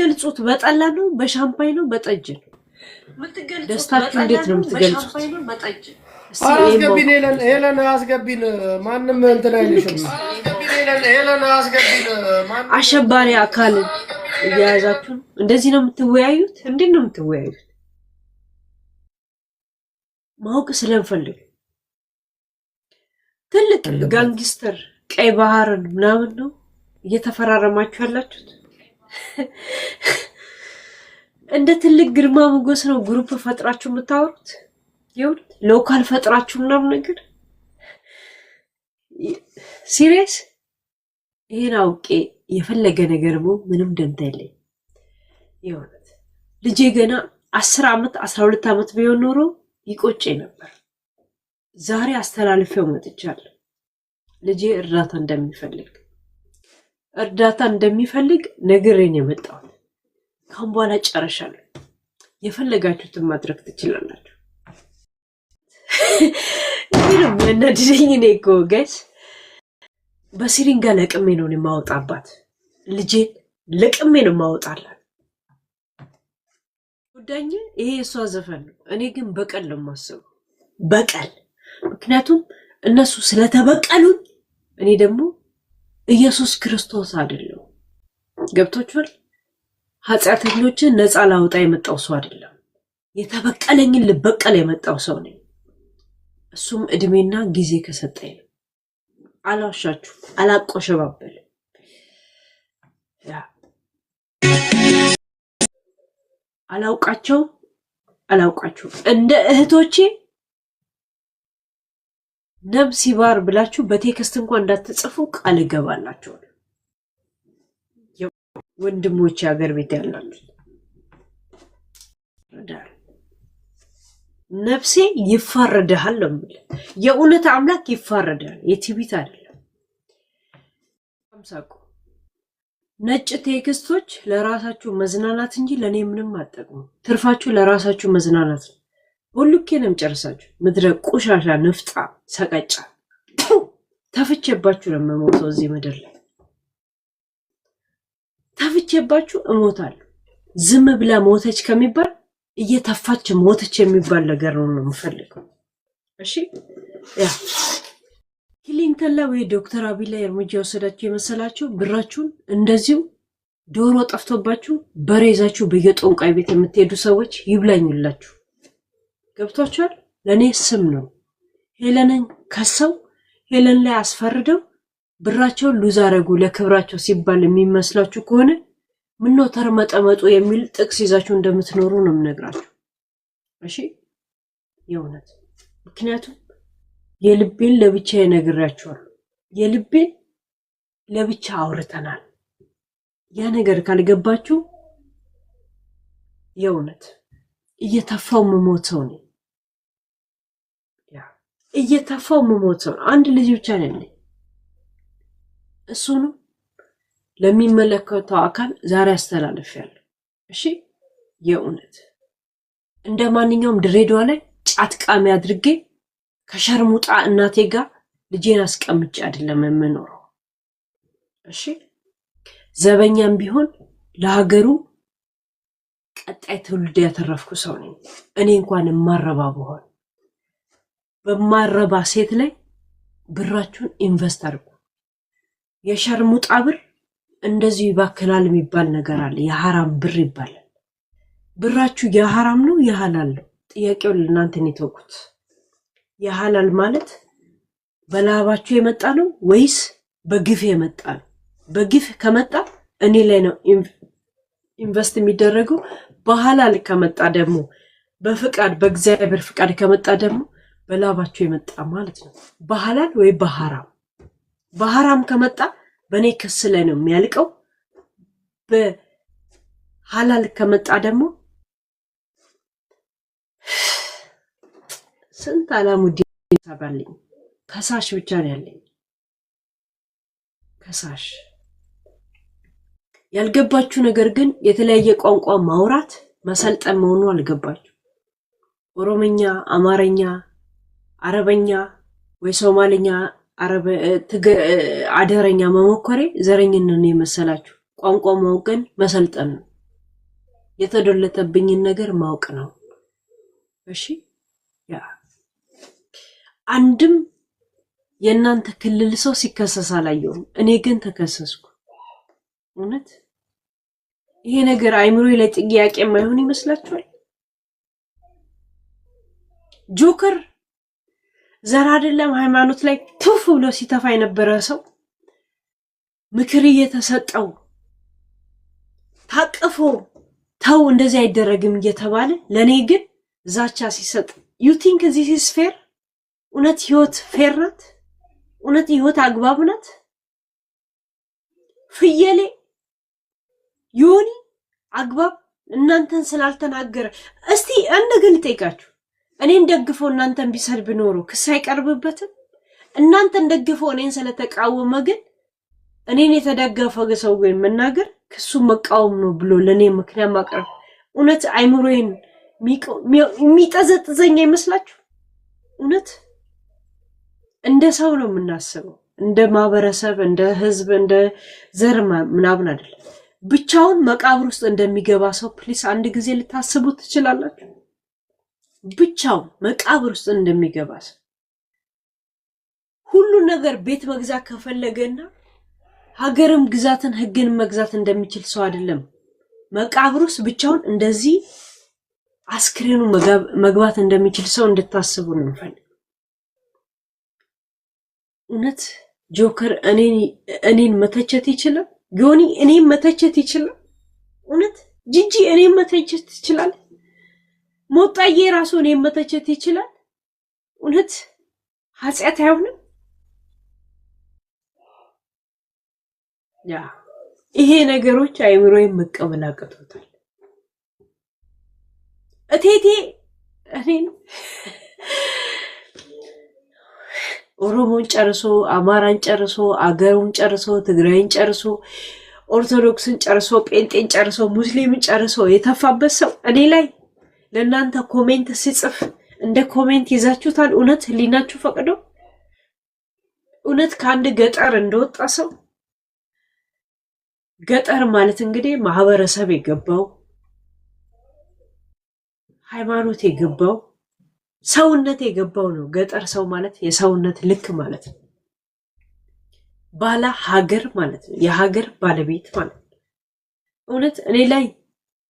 የምትገልጹት በጠላ ነው በሻምፓኝ ነው በጠጅ ነው ደስታችሁ እንዴት ነው የምትገልጹት አስገቢን ሄለን አስገቢን ማንንም እንትን አይልሽም ሄለን አስገቢን አሸባሪ አካል እያያዛችሁ እንደዚህ ነው የምትወያዩት እንዴት ነው የምትወያዩት ማውቅ ስለምፈልግ ትልቅ ጋንግስተር ቀይ ባህርን ምናምን ነው እየተፈራረማችሁ ያላችሁት እንደ ትልቅ ግርማ ሞገስ ነው ግሩፕ ፈጥራችሁ የምታወሩት ይሁን ሎካል ፈጥራችሁ ምናምን ነገር ሲሪየስ ይሄን አውቄ የፈለገ ነገር ምንም ደንታ የለኝ ይሁን ልጄ ገና 10 አመት 12 አመት ቢሆን ኖሮ ይቆጨ ነበር ዛሬ አስተላልፈው መጥቻለሁ ልጄ እርዳታ እንደሚፈልግ ነግሬን የመጣው ካም በኋላ ጨረሻለሁ የፈለጋችሁትን ማድረግ ትችላላችሁ ይሄው የነድልኝ ነኝ ጋይስ በሲሪንጋ ለቅሜ ነው የማወጣባት ልጄ ለቅሜ ነው የማወጣላት ጉዳኝ ይሄ እሷ ዘፈን ነው እኔ ግን በቀል ነው ማሰብ በቀል ምክንያቱም እነሱ ስለተበቀሉኝ እኔ ደግሞ ኢየሱስ ክርስቶስ አይደለም ገብቶችል ኃጢአተኞችን ነፃ ላውጣ የመጣው ሰው አይደለም የተበቀለኝን ልበቀል የመጣው ሰው ነኝ እሱም እድሜና ጊዜ ከሰጠኝ አላሻችሁ አላቆሸባበል ያ አላውቃቸው እንደ እህቶቼ ነብስ ይባር ብላችሁ በቴክስት እንኳን እንዳትጽፉ ቃል ገባላችሁ ወንድሞች ሀገር ቤት ያላችሁ ነፍሴ ይፋረዳል ለምን የኡነት አምላክ ይፋረዳል የቲቢት አይደለም አምሳቁ ነጭ ቴክስቶች ለራሳችሁ መዝናናት እንጂ ለኔ ምንም አጠቅሙ ትርፋችሁ ለራሳችሁ መዝናናት ሁሉከንም ጨርሳችሁ ምድረ ቆሻሻ ንፍጣ ሰቀጫ ተፍቼባችሁ ነው መሞተው እዚህ ምድር ላይ ተፍቼባችሁ እሞታለሁ ዝም ብላ ሞተች ከሚባል እየተፋች ሞተች የሚባል ነገር ነው የምፈልገው እሺ ያ ክሊንተን ላይ ዶክተር አብይ ላይ እርምጃ ወሰዳችሁ የመሰላችሁ ብራችሁን እንደዚሁ ዶሮ ጠፍቶባችሁ በሬዛችሁ በየጦንቃይ ቤት የምትሄዱ ሰዎች ይብላኙላችሁ ገብቷችኋል ለኔ ስም ነው ሄለንን ከሰው ሄለን ላይ አስፈርደው ብራቸው ሉዝ አረጉ ለክብራቸው ሲባል የሚመስላችሁ ከሆነ ምን ነው ተርመጠመጡ የሚል ጥቅስ ይዛችሁ እንደምትኖሩ ነው የምነግራችሁ እሺ የእውነት ምክንያቱም የልቤን ለብቻ ይነግራችኋል የልቤን ለብቻ አውርተናል ያ ነገር ካልገባችሁ የእውነት እየተፋው መሞተው ነው እየተፋው መሞተው አንድ ልጅ ብቻ ነኝ እሱ ነው ለሚመለከተው አካል ዛሬ አስተላልፌያለሁ እሺ የእውነት እንደማንኛውም ድሬዳዋ ላይ ጫት ቃሚ አድርጌ ከሸርሙጣ እናቴ ጋር ልጄን አስቀምጬ አይደለም የምኖረው እሺ ዘበኛም ቢሆን ለሀገሩ ቀጣይ ትውልድ ያተረፍኩ ሰው ነኝ እኔ እንኳን ማረባ በሆን በማረባ ሴት ላይ ብራችሁን ኢንቨስት አድርጉ የሸርሙጣ ብር እንደዚህ ይባከናል የሚባል ነገር አለ የሐራም ብር ይባላል ብራችሁ የሐራም ነው የሐላል ነው ጥያቄው ለእናንተ ነው ተውኩት የሐላል ማለት በላባችሁ የመጣ ነው ወይስ በግፍ የመጣ ነው በግፍ ከመጣ እኔ ላይ ነው ኢንቨስት የሚደረገው በሐላል ከመጣ ደግሞ በፍቃድ በእግዚአብሔር ፍቃድ ከመጣ ደግሞ በላባችሁ የመጣ ማለት ነው በሐላል ወይ በሐራም ከመጣ በኔ ክስ ላይ ነው የሚያልቀው በሐላል ከመጣ ደግሞ ስንት አላሙዲ ታባልኝ ከሳሽ ብቻ ነው ያለኝ ከሳሽ ያልገባችሁ ነገር ግን የተለያየ ቋንቋ ማውራት መሰልጠን መሆኑ አልገባችሁ ኦሮሞኛ አማርኛ አረበኛ ወይ ሶማሊኛ አደረኛ መሞከሬ ዘረኝነት ነው የመሰላችሁ ቋንቋ ማውቀን መሰልጠን ነው የተዶለተብኝን ነገር ማወቅ ነው። እሺ ያ አንድም የእናንተ ክልል ሰው ሲከሰስ አላየሁም። እኔ ግን ተከሰስኩ። እውነት ይሄ ነገር አይምሮዬ ላይ ጥያቄ የማይሆን ይመስላችኋል? ጆከር ዘር አይደለም ሃይማኖት ላይ ቱፍ ብሎ ሲተፋ የነበረ ሰው ምክር እየተሰጠው ታቅፎ ተው እንደዚህ አይደረግም እየተባለ ለኔ ግን ዛቻ ሲሰጥ you think this is fair? እውነት ህይወት ፌር ናት? እውነት ህይወት አግባብ ናት? ፍየሌ ዮኒ አግባብ እናንተን ስላልተናገረ እስቲ እንደገና ልጠይቃችሁ። እኔን ደግፎ እናንተን ቢሰድብ ኖሮ ክስ አይቀርብበትም? እናንተን ደግፎ እኔን ስለተቃወመ ግን እኔን የተደገፈ ሰው ግን መናገር ክሱ መቃወም ነው ብሎ ለኔ ምክንያት ማቅረብ እውነት አይምሮዬን የሚጠዘጥዘኝ አይመስላችሁ? እውነት እንደ ሰው ነው የምናስበው፣ እንደ ማህበረሰብ፣ እንደ ህዝብ፣ እንደ ዘር ምናምን አይደለም። ብቻውን መቃብር ውስጥ እንደሚገባ ሰው ፕሊስ አንድ ጊዜ ልታስቡ ትችላላችሁ? ብቻው መቃብር ውስጥ እንደሚገባ ሰው ሁሉ ነገር ቤት መግዛት ከፈለገና ሀገርም ግዛትን ህግን መግዛት እንደሚችል ሰው አይደለም። መቃብር ውስጥ ብቻውን እንደዚህ አስክሬኑ መግባት እንደሚችል ሰው እንድታስቡ ነው የምፈልገው። እውነት ጆከር እኔን መተቸት ይችላል? ዮኒ እኔን መተቸት ይችላል? እውነት ጂጂ እኔን መተቸት ይችላል? ሞጣዬ ራሱ እኔን መተቸት ይችላል? እውነት ኃጢአት አይሆንም? ያ ይሄ ነገሮች አይምሮዬን መቀበል አቅቶታል። እቴቴ እኔን ኦሮሞን ጨርሶ አማራን ጨርሶ አገሩን ጨርሶ ትግራይን ጨርሶ ኦርቶዶክስን ጨርሶ ጴንጤን ጨርሶ ሙስሊምን ጨርሶ የተፋበት ሰው እኔ ላይ ለእናንተ ኮሜንት ሲጽፍ እንደ ኮሜንት ይዛችሁታል? እውነት ህሊናችሁ ፈቅዶ? እውነት ከአንድ ገጠር እንደወጣ ሰው ገጠር ማለት እንግዲህ ማህበረሰብ የገባው ሃይማኖት የገባው ሰውነት የገባው ነው። ገጠር ሰው ማለት የሰውነት ልክ ማለት ነው። ባለ ሀገር ማለት ነው። የሀገር ባለቤት ማለት ነው። እውነት እኔ ላይ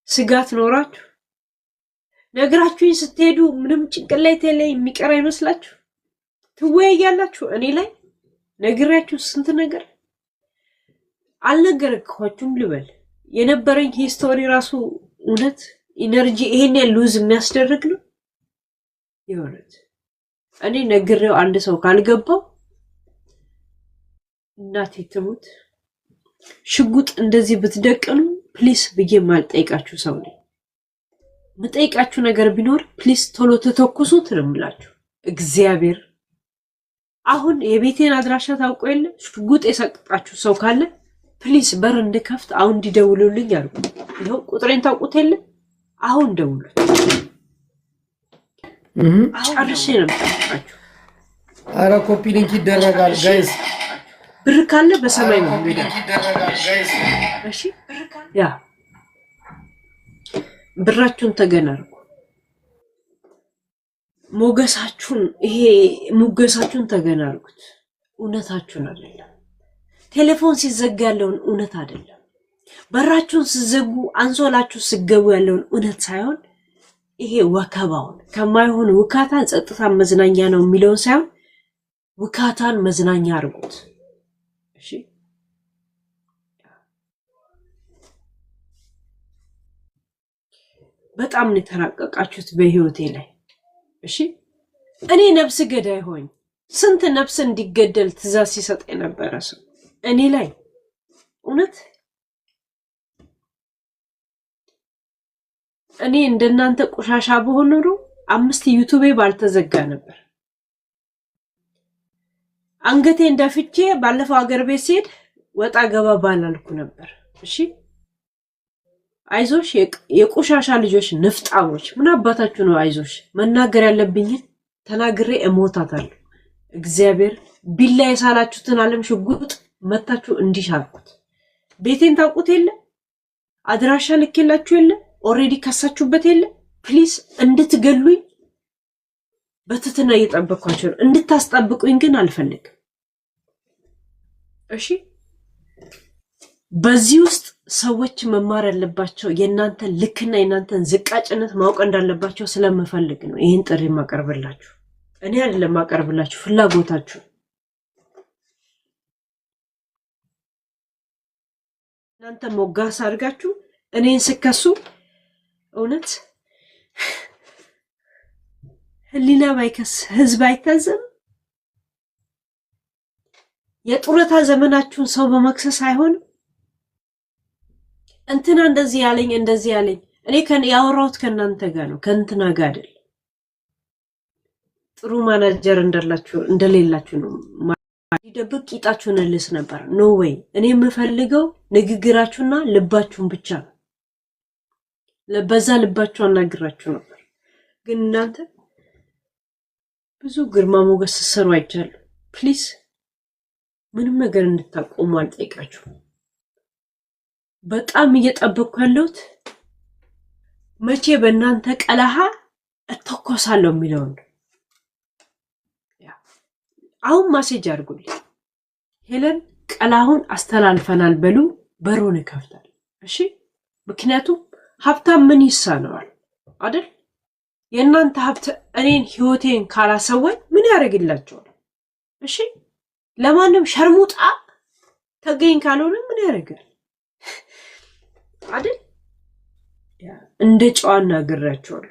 ስጋት ኖራችሁ ነግራችሁኝ ስትሄዱ ምንም ጭንቅላቴ ላይ የሚቀር አይመስላችሁ? ትወያያላችሁ እኔ ላይ ነግራችሁ ስንት ነገር አልነገርኳችሁም ልበል። የነበረኝ ሂስቶሪ ራሱ እውነት ኢነርጂ ይሄን ሉዝ የሚያስደርግ ነው። የሆነት እኔ ነግሬው አንድ ሰው ካልገባው እናቴ ትሙት ሽጉጥ እንደዚህ ብትደቅኑ ፕሊስ ብዬ ማልጠይቃችሁ ሰው ነኝ። መጠይቃችሁ ነገር ቢኖር ፕሊስ ቶሎ ተተኩሱት ነው የምላችሁ። እግዚአብሔር አሁን የቤቴን አድራሻ ታውቁ የለ? ሽጉጥ የሰጣችሁ ሰው ካለ ፕሊስ በር እንድከፍት አሁን እንዲደውሉልኝ አድርጉ። ይኸው ቁጥሬን ታውቁት የለ? አሁን ደውሉ። ጨርሼ ነው የምጠይቃችሁ። አረ ኮፒ ሊንክ ይደረጋል ጋይስ። ብር ካለ በሰማይ ነው ይደረጋል። እሺ ያ ብራችሁን ተገናርኩ። ሞገሳችሁን ይሄ ሞገሳችሁን ተገናርኩት። እውነታችሁን አይደለም። ቴሌፎን ሲዘጋ ያለውን እውነት አይደለም። በራችሁን ሲዘጉ አንሶላችሁ ሲገቡ ያለውን እውነት ሳይሆን ይሄ ወከባውን ከማይሆን ውካታን ጸጥታን መዝናኛ ነው የሚለውን ሳይሆን ውካታን መዝናኛ አድርጉት። እሺ በጣም ነው የተራቀቃችሁት በህይወቴ ላይ። እሺ እኔ ነፍስ ገዳይ ሆኝ ስንት ነፍስ እንዲገደል ትእዛዝ ሲሰጥ የነበረ ሰው እኔ ላይ እውነት እኔ እንደናንተ ቆሻሻ በሆነ ኖሮ 5 ዩቲዩብ ባልተዘጋ ነበር። አንገቴ እንደፍቼ ባለፈው ሀገር ቤት ሲሄድ ወጣ ገባ ባላልኩ ነበር። እሺ አይዞሽ የቆሻሻ ልጆች ንፍጣሞች ምን አባታችሁ ነው አይዞሽ? መናገር ያለብኝ ተናግሬ እሞታታለሁ። እግዚአብሔር ቢላ የሳላችሁትን ዓለም ሽጉጥ መታችሁ እንዲሻርኩት። ቤቴን ታውቁት የለ? አድራሻ ልኬላችሁ የለ? ኦሬዲ ከሳችሁበት የለ ፕሊዝ እንድትገሉኝ በትትና እየጠበቅኳችሁ ነው። እንድታስጠብቁኝ ግን አልፈልግም። እሺ በዚህ ውስጥ ሰዎች መማር ያለባቸው የእናንተ ልክና የእናንተን ዝቃጭነት ማወቅ እንዳለባቸው ስለምፈልግ ነው ይህን ጥሪ ማቀርብላችሁ። እኔ አይደለም ማቀርብላችሁ፣ ፍላጎታችሁ። እናንተ ሞጋስ አድርጋችሁ እኔን ስከሱ እውነት ህሊና ባይከስ ህዝብ አይታዘም። የጡረታ ዘመናችሁን ሰው በመክሰስ አይሆንም። እንትና እንደዚህ ያለኝ እኔ ያወራሁት ከእናንተ ጋር ነው፣ ከእንትና ጋር አይደል። ጥሩ ማናጀር እንደሌላችሁ ነው። ይደብቅ ቂጣችሁን ልስ ነበር። ኖ ዌይ። እኔ የምፈልገው ንግግራችሁና ልባችሁን ብቻ ነው። በዛ ልባችሁ አናግራችሁ ነበር። ግን እናንተ ብዙ ግርማ ሞገስ ስትሰሩ አይቻለሁ። ፕሊዝ ምንም ነገር እንድታቆሙ አልጠይቃችሁም። በጣም እየጠበቅኩ ያለሁት መቼ በእናንተ ቀለሃ እተኮሳለሁ የሚለውን። አሁን ማሴጅ አድርጉልኝ። ሄለን ቀላሁን አስተላልፈናል በሉ፣ በሩን ይከፍታል። እሺ ምክንያቱም ሀብታም ምን ይሳነዋል አይደል? የእናንተ ሀብት እኔን ህይወቴን ካላሰወኝ ምን ያደርግላቸዋል? እሺ ለማንም ሸርሙጣ ተገኝ ካልሆነ ምን ያደርጋል አይደል? እንደ ጨዋና ግራቸዋል።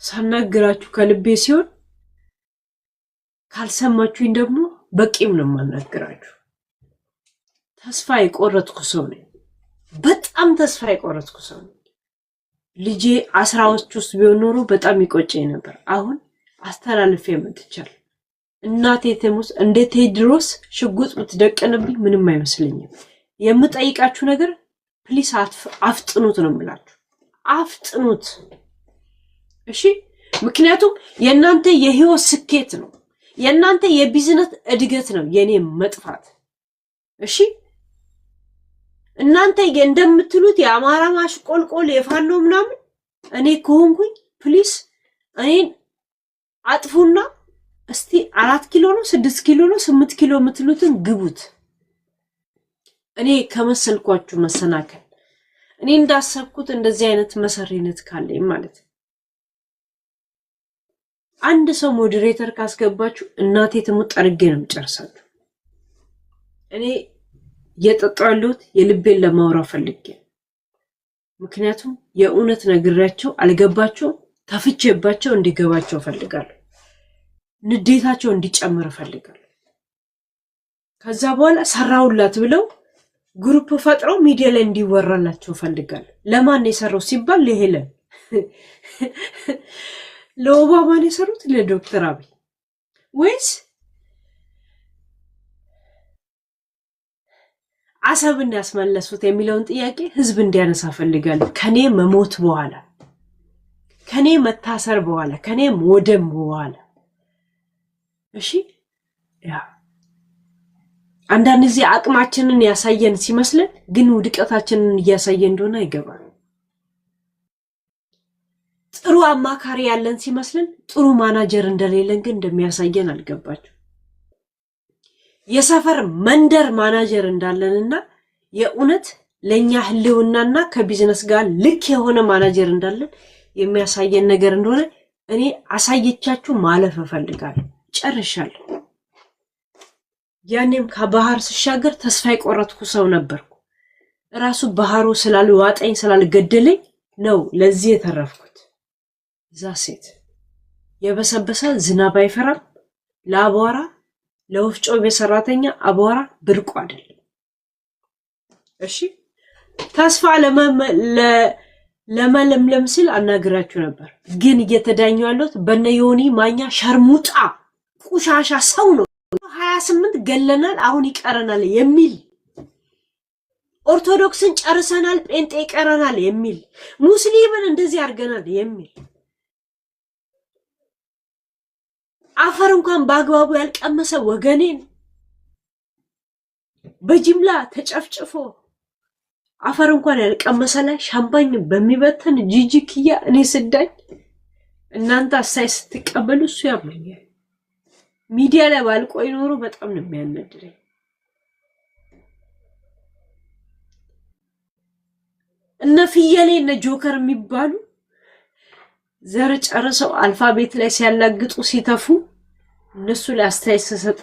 ሳናግራችሁ ከልቤ ሲሆን ካልሰማችሁኝ ደግሞ በቂም ነው የማናግራችሁ። ተስፋ የቆረጥኩ ሰው ነኝ። በጣም ተስፋ የቆረጥኩ ሰው ነኝ። ልጄ 10 ውስጥ ቢሆን ኖሮ በጣም ይቆጨኝ ነበር። አሁን አስተላልፌ መጥቻለሁ። እናቴ ተሙስ እንደ ቴድሮስ ሽጉጥ ብትደቀንብኝ ምንም አይመስለኝም። የምጠይቃችሁ ነገር ፕሊስ አፍጥኑት ነው የምላችሁ። አፍጥኑት እሺ። ምክንያቱም የእናንተ የህይወት ስኬት ነው፣ የእናንተ የቢዝነስ እድገት ነው የኔ መጥፋት። እሺ እናንተ እንደምትሉት የአማራ ማሽቆልቆል የፋኖ ምናምን እኔ ከሆንኩኝ ፕሊስ እኔን አጥፉና እስቲ 4 ኪሎ ነው 6 ኪሎ ነው 8 ኪሎ የምትሉትን ግቡት። እኔ ከመሰልኳችሁ መሰናከል እኔ እንዳሰብኩት እንደዚህ አይነት መሰሪነት ካለኝ ማለት አንድ ሰው ሞዴሬተር ካስገባችሁ እናቴ ትሙት ጠርጌ ነው የምጨርሳችሁ። እኔ የጠጣሉት የልቤን ለማውራት ፈልጌ፣ ምክንያቱም የእውነት ነግራቸው አልገባቸው ተፍቼባቸው እንዲገባቸው ፈልጋለሁ። ንዴታቸው እንዲጨምር ፈልጋለሁ። ከዛ በኋላ ሰራውላት ብለው ግሩፕ ፈጥረው ሚዲያ ላይ እንዲወራላቸው ፈልጋለሁ። ለማን የሰራው ሲባል ለሄለን ለኦባማ ነው የሰሩት፣ ለዶክተር አብይ ወይስ አሰብን ያስመለሱት የሚለውን ጥያቄ ህዝብ እንዲያነሳ ፈልጋለሁ። ከኔ መሞት በኋላ፣ ከኔ መታሰር በኋላ፣ ከኔ ሞደም በኋላ እሺ። ያ አንዳንድ ጊዜ አቅማችንን ያሳየን ሲመስለን ግን ውድቀታችንን እያሳየን እንደሆነ አይገባም። ጥሩ አማካሪ ያለን ሲመስለን ጥሩ ማናጀር እንደሌለን ግን እንደሚያሳየን አልገባችሁ። የሰፈር መንደር ማናጀር እንዳለንና የእውነት ለኛ ህልውናና ከቢዝነስ ጋር ልክ የሆነ ማናጀር እንዳለን የሚያሳየን ነገር እንደሆነ እኔ አሳየቻችሁ ማለፍ እፈልጋለሁ። ጨርሻለሁ። ያኔም ከባህር ስሻገር ተስፋ የቆረጥኩ ሰው ነበርኩ። ራሱ ባህሩ ስላልዋጠኝ ስላልገደለኝ ነው ለዚህ የተረፍኩት። ዛ ሴት የበሰበሰ ዝናብ አይፈራም። ለአቧራ ለወፍጮ ቤት ሰራተኛ አቧራ ብርቁ አይደለም። እሺ ተስፋ ለመለምለም ሲል አናግራችሁ ነበር። ግን እየተዳኘው ያለሁት በነ ዮኒ ማኛ ሸርሙጣ ቁሻሻ ሰው ነው። 28 ገለናል አሁን ይቀረናል የሚል፣ ኦርቶዶክስን ጨርሰናል ጴንጤ ይቀረናል የሚል፣ ሙስሊምን እንደዚህ አድርገናል የሚል፣ አፈር እንኳን በአግባቡ ያልቀመሰ ወገኔን በጅምላ ተጨፍጭፎ አፈር እንኳን ያልቀመሰ ላይ ሻምፓኝ በሚበተን ጂጂክያ እኔ ስዳኝ እናንተ አሳይ ስትቀበሉ እሱ ያመኛል። ሚዲያ ላይ ባልቆይ ኖሮ በጣም ነው የሚያነድረኝ። እነ ፍየሌ እነ ጆከር የሚባሉ ዘር ጨርሰው አልፋቤት ላይ ሲያላግጡ ሲተፉ እነሱ ላይ አስተያየት ሰጥ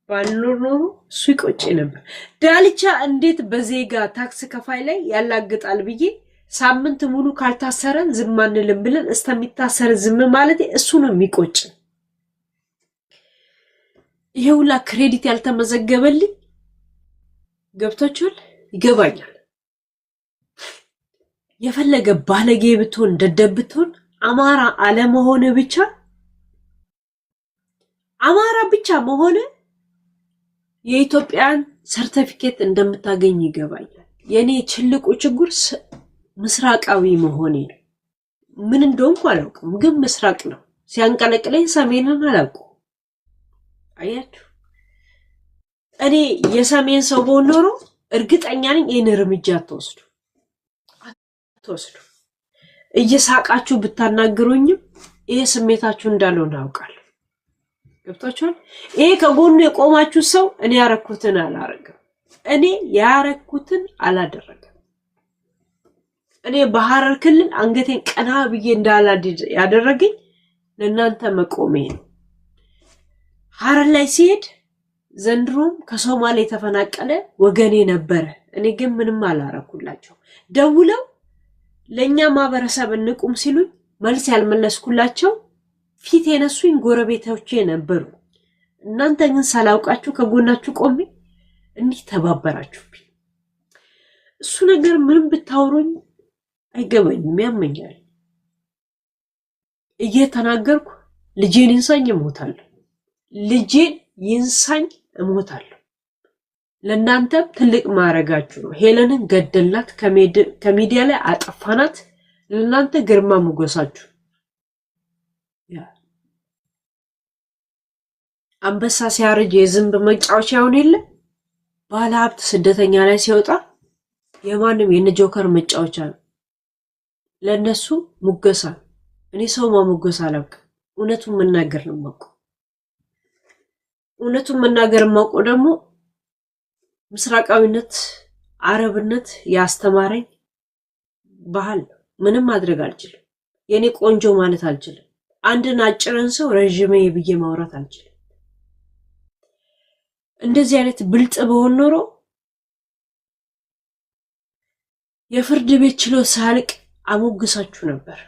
ባልኖር ኖሮ እሱ ይቆጭ ነበር። ዳልቻ እንዴት በዜጋ ታክስ ከፋይ ላይ ያላግጣል ብዬ ሳምንት ሙሉ ካልታሰረን ዝም አንልም ብለን እስከሚታሰር ዝም ማለት እሱ ነው የሚቆጭ። ይሄውላ ክሬዲት ያልተመዘገበልኝ ገብቶቻል ይገባኛል። የፈለገ ባለጌ ብትሆን ደደብ ብትሆን አማራ አለመሆነ ብቻ አማራ ብቻ መሆነ የኢትዮጵያን ሰርቲፊኬት እንደምታገኝ ይገባኛል። የኔ ትልቁ ችግር ምስራቃዊ መሆኔ ነው። ምን እንደሆንኩ አላውቅም፣ ግን ምስራቅ ነው ሲያንቀለቅለኝ፣ ሰሜንን አላውቅም። አያችሁ እኔ የሰሜን ሰው ብሆን ኖሮ እርግጠኛ ነኝ ይህን እርምጃ አትወስዱ። እየሳቃችሁ ብታናግሩኝም ይሄ ስሜታችሁ እንዳልሆነ አውቃለሁ። ገብታችኋል? ይሄ ከጎኑ የቆማችሁ ሰው እኔ ያረኩትን አላረገም፣ እኔ ያረኩትን አላደረገም። እኔ በሐረር ክልል አንገቴን ቀና ብዬ እንዳላድድ ያደረገኝ ለእናንተ መቆሜ ነው። ሐረር ላይ ሲሄድ ዘንድሮም ከሶማሌ የተፈናቀለ ወገኔ ነበረ። እኔ ግን ምንም አላረኩላቸው። ደውለው ለኛ ማህበረሰብ እንቁም ሲሉኝ መልስ ያልመለስኩላቸው ፊት የነሱኝ ጎረቤቶቼ ነበሩ። እናንተ ግን ሳላውቃችሁ ከጎናችሁ ቆሜ እንዲህ ተባበራችሁብኝ። እሱ ነገር ምንም ብታወሩኝ አይገባኝም፣ ያመኛል። እየተናገርኩ ልጄን ይንሳኝ እሞታለሁ፣ ልጄን ይንሳኝ እሞታለሁ። ለእናንተም ትልቅ ማረጋችሁ ነው። ሄለንን ገደላት፣ ከሚዲያ ላይ አጠፋናት። ለእናንተ ግርማ ሞገሳችሁ። አንበሳ ሲያርጅ የዝንብ መጫወቻ ያውን የለ ባለ ሀብት ስደተኛ ላይ ሲወጣ የማንም የነጆከር መጫወቻ ነው። ለነሱ ሙገሳ። እኔ ሰው ማሙገሳ አላውቅም። እውነቱን መናገር ነው የማውቀው። እውነቱን መናገር የማውቀው ደግሞ ምስራቃዊነት አረብነት ያስተማረኝ ባህል ነው። ምንም ማድረግ አልችልም። የኔ ቆንጆ ማለት አልችልም። አንድን አጭርን ሰው ረጅም ብዬ ማውራት አልችልም። እንደዚህ አይነት ብልጥ በሆን ኖሮ የፍርድ ቤት ችሎት ሳልቅ አሞግሳችሁ ነበር።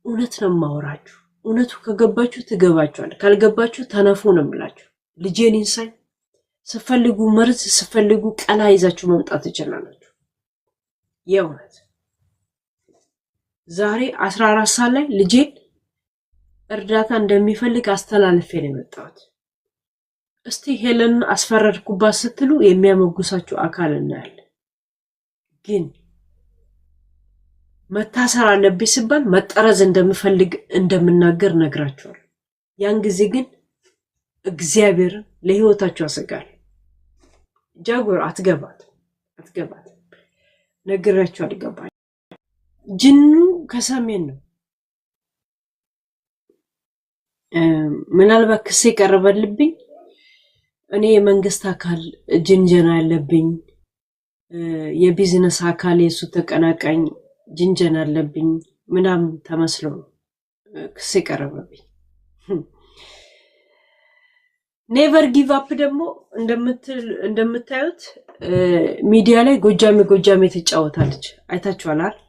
እውነት ነው ማወራችሁ። እውነቱ ከገባችሁ ትገባችኋል፣ ካልገባችሁ ተነፉ ነው የምላችሁ። ልጄን ይንሳኝ። ስፈልጉ መርዝ ስፈልጉ ቀላ ይዛችሁ መምጣት ትችላላችሁ። የእውነት ዛሬ 14 ሰዓት ላይ ልጄን እርዳታ እንደሚፈልግ አስተላልፌ ነው የመጣሁት። እስቲ ሄለን አስፈረድኩባት ስትሉ የሚያመጉሳችሁ አካል እናያለን። ግን መታሰር አለብኝ ሲባል መጠረዝ እንደምፈልግ እንደምናገር ነግራችኋል። ያን ጊዜ ግን እግዚአብሔር ለህይወታችሁ አሰጋል። ጃጉር አትገባት ነግራችሁ አልገባኝ። ጅኑ ከሰሜን ነው። ምናልባት ክስ የቀረበልብኝ እኔ የመንግስት አካል ጅንጀና ያለብኝ፣ የቢዝነስ አካል የሱ ተቀናቃኝ ጅንጀና አለብኝ ምናምን ተመስሎ ነው ክስ የቀረበብኝ። ኔቨር ጊቭ አፕ ደግሞ እንደምታዩት ሚዲያ ላይ ጎጃሜ ትጫወታለች። አይታችኋል አይደል?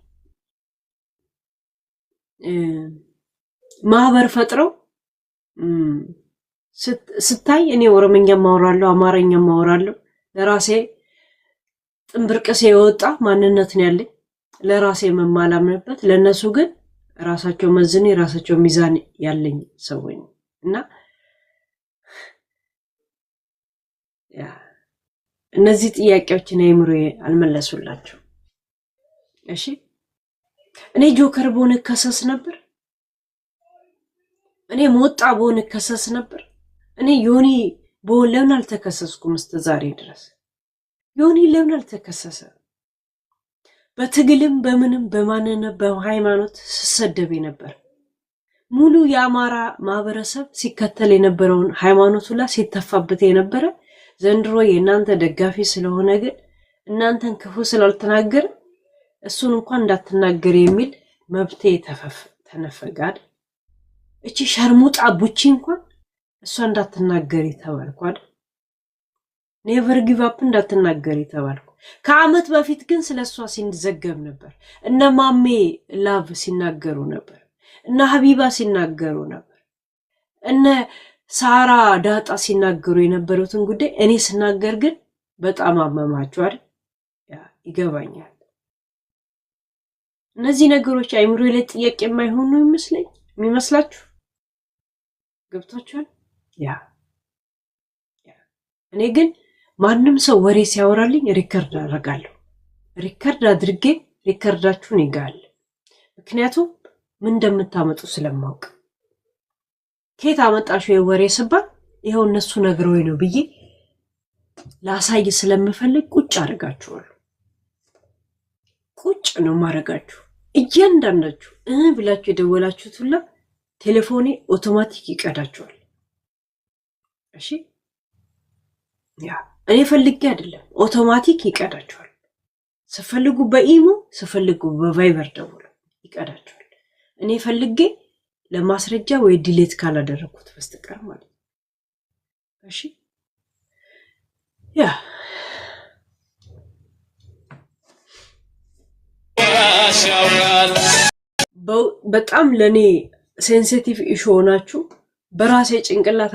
ማህበር ፈጥረው ስታይ እኔ ኦሮምኛ ማወራለሁ፣ አማርኛ ማወራለሁ። ለራሴ ጥንብርቅሴ የወጣ ማንነት ነው ያለኝ፣ ለራሴ መማላምንበት። ለነሱ ግን ራሳቸው መዝኔ ራሳቸው ሚዛን ያለኝ ሰው ነኝ እና እነዚህ ጥያቄዎችን አይምሮዬ አልመለሱላቸው። እሺ እኔ ጆከር በሆነ ከሰስ ነበር፣ እኔ ሞጣ በሆነ ከሰስ ነበር። እኔ ዮኒ በሆነ ለምን አልተከሰስኩም እስከ ዛሬ ድረስ? ዮኒ ለምን አልተከሰሰ? በትግልም በምንም በማንነት በሃይማኖት ሲሰደብ ነበር። ሙሉ የአማራ ማህበረሰብ ሲከተል የነበረውን ሃይማኖቱ ላይ ሲተፋበት የነበረ ዘንድሮ የእናንተ ደጋፊ ስለሆነ ግን እናንተን ክፉ ስላልተናገረ እሱን እንኳን እንዳትናገር የሚል መብቴ ተነፈጋል። እቺ ሸርሙጣ ቡቺ እንኳን እሷ እንዳትናገር ተባልኳል። ኔቨር ጊቭ አፕ እንዳትናገር ተባልኩ። ከአመት በፊት ግን ስለሷ ሲንዘገብ ነበር። እነ ማሜ ላቭ ሲናገሩ ነበር። እነ ሀቢባ ሲናገሩ ነበር። እነ ሳራ ዳጣ ሲናገሩ የነበሩትን ጉዳይ እኔ ስናገር ግን በጣም አመማቸዋል። ይገባኛል። እነዚህ ነገሮች አይምሮ ላይ ጥያቄ የማይሆኑ የሚመስላችሁ ገብታችኋል? እኔ ግን ማንም ሰው ወሬ ሲያወራልኝ ሪከርድ አደርጋለሁ። ሪከርድ አድርጌ ሪከርዳችሁን ይጋል። ምክንያቱም ምን እንደምታመጡ ስለማውቅ ከየት አመጣሽው የወሬ ስባል ይሄው እነሱ ነግረውኝ ነው ብዬ ላሳይ ስለምፈልግ ቁጭ አድርጋችኋለሁ። ቁጭ ነው ማረጋችሁ። እያንዳንዳችሁ ብላችሁ የደወላችሁት ሁላ ቴሌፎኔ አውቶማቲክ ይቀዳችኋል። እሺ እኔ ፈልጌ አይደለም፣ አውቶማቲክ ይቀዳችኋል። ስፈልጉ በኢሞ ስፈልጉ በቫይበር ደውሉ ይቀዳችኋል። እኔ ፈልጌ ለማስረጃ ወይ ዲሌት ካላደረኩት በስተቀር ማለት ነው። እሺ በጣም ለኔ ሴንሲቲቭ ኢሹ ሆናችሁ በራሴ ጭንቅላት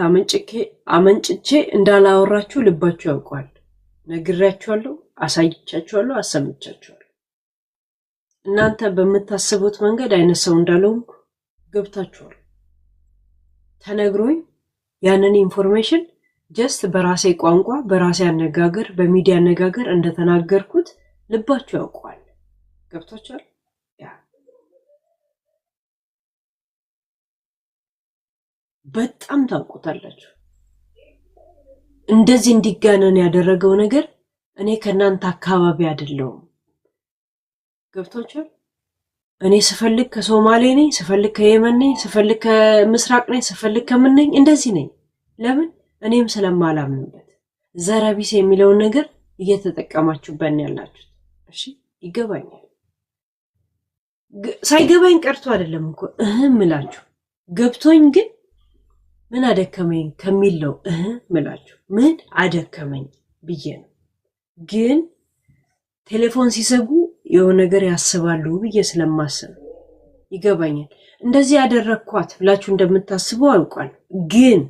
አመንጭቼ እንዳላወራችሁ ልባችሁ ያውቃል። ነግራችኋለሁ፣ አሳይቻችኋለሁ፣ አሰምቻችኋለሁ። እናንተ በምታስቡት መንገድ አይነት ሰው እንዳልሆንኩ ገብታችኋል። ተነግሮኝ ያንን ኢንፎርሜሽን ጀስት በራሴ ቋንቋ በራሴ አነጋገር በሚዲያ አነጋገር እንደተናገርኩት ልባችሁ ያውቃል። ገብታችኋል? በጣም ታውቁታላችሁ። እንደዚህ እንዲጋነን ያደረገው ነገር እኔ ከናንተ አካባቢ አይደለሁም። ገብታችኋል? እኔ ስፈልግ ከሶማሌ ነኝ፣ ስፈልግ ከየመን ነኝ፣ ስፈልግ ከምስራቅ ነኝ፣ ስፈልግ ከምን ነኝ፣ እንደዚህ ነኝ። ለምን? እኔም ስለማላምንበት ዘረቢስ የሚለውን ነገር እየተጠቀማችሁበት ያላችሁት። እሺ ይገባኛል። ሳይገባኝ ቀርቶ አይደለም እኮ ምላችሁ ገብቶኝ ግን ምን አደከመኝ ከሚለው ምላችሁ ምን አደከመኝ ብዬ ነው። ግን ቴሌፎን ሲሰጉ የሆነ ነገር ያስባሉ ብዬ ስለማስብ ይገባኛል። እንደዚህ ያደረኳት ብላችሁ እንደምታስቡ አውቃለሁ። ግን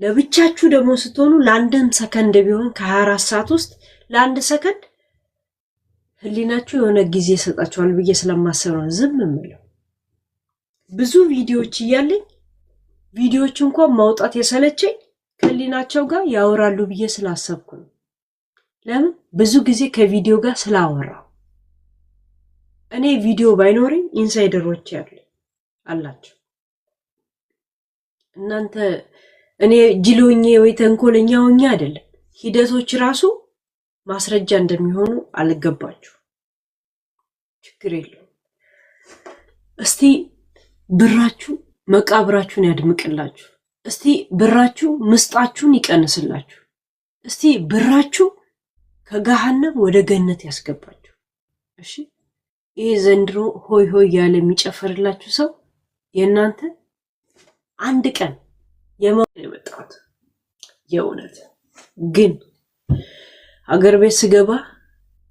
ለብቻችሁ ደግሞ ስትሆኑ ለአንድም ሰከንድ ቢሆን ከ24 ሰዓት ውስጥ ለአንድ ሰከንድ ህሊናችሁ የሆነ ጊዜ ሰጣችኋል ብዬ ስለማስብ ነው ዝም የምለው። ብዙ ቪዲዮዎች እያለኝ ቪዲዮዎች እንኳን ማውጣት የሰለቸኝ ከህሊናቸው ጋር ያወራሉ ብዬ ስላሰብኩ ነው። ለምን? ብዙ ጊዜ ከቪዲዮ ጋር ስላወራው። እኔ ቪዲዮ ባይኖርኝ ኢንሳይደሮች አላቸው። እናንተ እኔ ጅሎኜ ወይ ተንኮለኛ ሆኜ አይደለም፣ ሂደቶች ራሱ ማስረጃ እንደሚሆኑ አልገባችሁ። ችግር የለውም። እስቲ ብራችሁ መቃብራችሁን ያድምቅላችሁ። እስቲ ብራችሁ ምስጣችሁን ይቀንስላችሁ። እስቲ ብራችሁ ከገሃነም ወደ ገነት ያስገባችሁ። እሺ ይሄ ዘንድሮ ሆይ ሆይ ያለ የሚጨፈርላችሁ ሰው የእናንተ አንድ ቀን የመጣት የእውነት ግን አገር ቤት ስገባ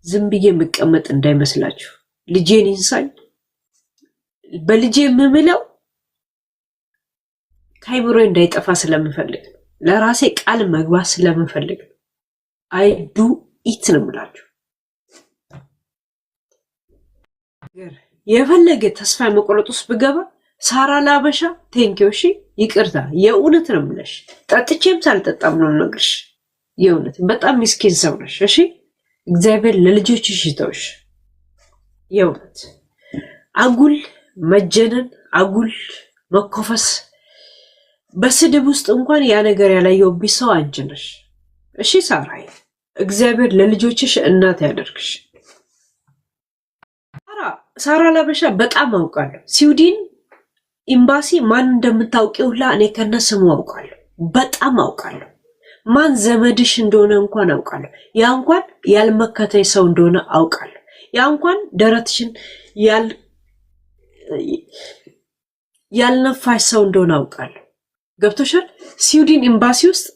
ዝም ብዬ መቀመጥ እንዳይመስላችሁ። ልጄን ይንሳኝ በልጄ የምምለው ከአይምሮ እንዳይጠፋ ስለምፈልግ ነው። ለራሴ ቃል መግባት ስለምፈልግ ነው። አይ ዱ ኢት ነው የምላችሁ። የፈለገ ተስፋ መቆረጥ ውስጥ ብገባ ሳራ ላበሻ ቴንኪው እሺ ይቅርታ የእውነት ነው የምልሽ። ጠጥቼም ሳልጠጣም ነው የምነግርሽ። የእውነት በጣም ምስኪን ሰው ነሽ። እሺ እግዚአብሔር ለልጆችሽ ይተውሽ። የእውነት አጉል መጀነን አጉል መኮፈስ በስድብ ውስጥ እንኳን ያ ነገር ያላየውብሽ ሰው አንቺ ነሽ። እሺ ሳራዬ እግዚአብሔር ለልጆችሽ እናት ያደርግሽ። ሳራ ለበሻ በጣም አውቃለሁ። ስዊድን ኤምባሲ ማን እንደምታውቂውላ እኔ ከነስሙ አውቃለሁ። በጣም አውቃለሁ። ማን ዘመድሽ እንደሆነ እንኳን አውቃለሁ። ያ እንኳን ያልመከተኝ ሰው እንደሆነ አውቃለሁ። ያ እንኳን ደረትሽን ያልነፋሽ ሰው እንደሆነ አውቃለሁ። ገብቶሻል? ስዊድን ኤምባሲ ውስጥ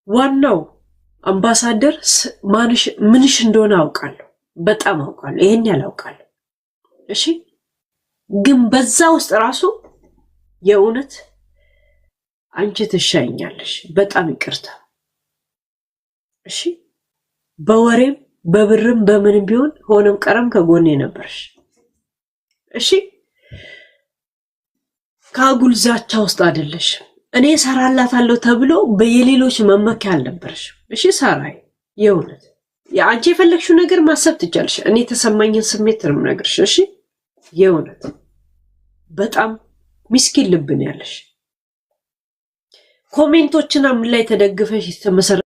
ዋናው አምባሳደር ምንሽ እንደሆነ አውቃለሁ። በጣም አውቃለሁ። ይሄን ያላውቃለሁ። እሺ፣ ግን በዛ ውስጥ ራሱ የእውነት አንቺ ትሻኛለሽ። በጣም ይቅርታ። እሺ፣ በወሬም በብርም በምንም ቢሆን ሆነም ቀረም ከጎኔ ነበርሽ። እሺ፣ ከአጉል ዛቻ ውስጥ አይደለሽ። እኔ ሰራላታለሁ ተብሎ በየሌሎች መመኪያ አልነበረሽ። እሺ ሳራይ፣ የእውነት አንቺ የፈለግሽው ነገር ማሰብ ትቻለሽ። እኔ የተሰማኝን ስሜት ነው የምነግርሽ። እሺ፣ የእውነት በጣም ምስኪን ልብን ያለሽ ኮሜንቶችና ምን ላይ ተደግፈሽ የተመሰረተ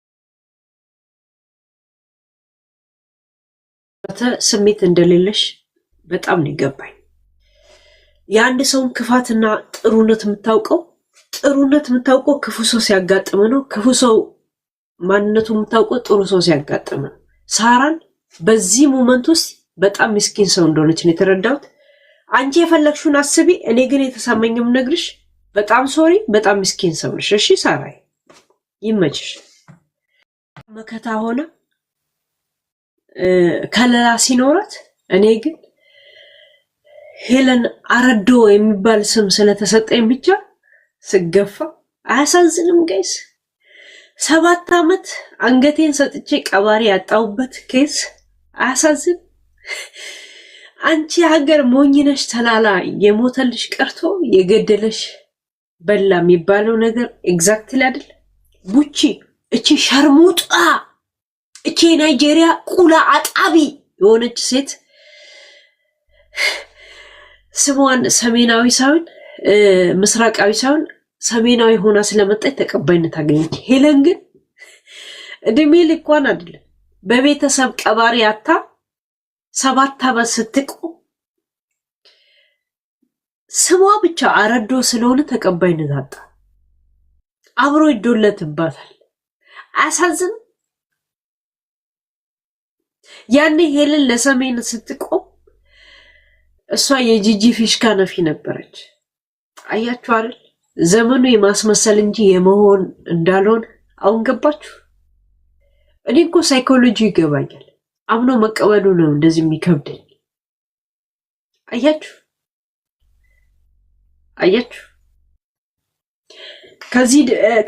ስሜት እንደሌለሽ በጣም ነው ይገባኝ። የአንድ ሰውን ክፋትና ጥሩነት የምታውቀው ክፉ ሰው ሲያጋጥም ነው። ክፉ ሰው ማንነቱ የምታውቀው ጥሩ ሰው ሲያጋጥም ነው። ሳራን በዚህ ሞመንት ውስጥ በጣም ምስኪን ሰው እንደሆነች ነው የተረዳሁት። አንቺ የፈለግሽውን አስቢ። እኔ ግን የተሰማኝም ነግርሽ፣ በጣም ሶሪ፣ በጣም ምስኪን ሰው ነሽ። እሺ ሳራይ፣ ይመችሽ። መከታ ሆነ ከለላ ሲኖራት፣ እኔ ግን ሄለን አረዶ የሚባል ስም ስለተሰጠኝ ብቻ ስገፋ አያሳዝንም ጋይስ? 7 ዓመት አንገቴን ሰጥቼ ቀባሪ ያጣውበት ኬስ አያሳዝን? አንቺ ሀገር ሞኝነሽ ተላላ፣ የሞተልሽ ቀርቶ የገደለሽ በላ የሚባለው ነገር ኤግዛክትሊ አይደል? ቡቺ እቺ ሸርሙጣ፣ እቺ ናይጄሪያ ቁላ አጣቢ የሆነች ሴት ስሟን ሰሜናዊ ሳይሆን ምስራቃዊ ሳይሆን ሰሜናዊ ሆና ስለመጣች ተቀባይነት አገኘች። ሄለን ግን እድሜ ልኳን አይደለም በቤተሰብ ቀባሪ አታ 7 ዓመት ስትቆም ስሟ ብቻ አረዶ ስለሆነ ተቀባይነት አጣ። አብሮ ይዶለትባታል። አያሳዝንም? ያኔ ሄለን ለሰሜን ስትቆም እሷ የጂጂ ፊሽካ ነፊ ነበረች። አያችሁ አይደል? ዘመኑ የማስመሰል እንጂ የመሆን እንዳልሆን አሁን ገባችሁ? እኔ እኮ ሳይኮሎጂ ይገባኛል። አምኖ መቀበሉ ነው እንደዚህ የሚከብደኝ። አያችሁ?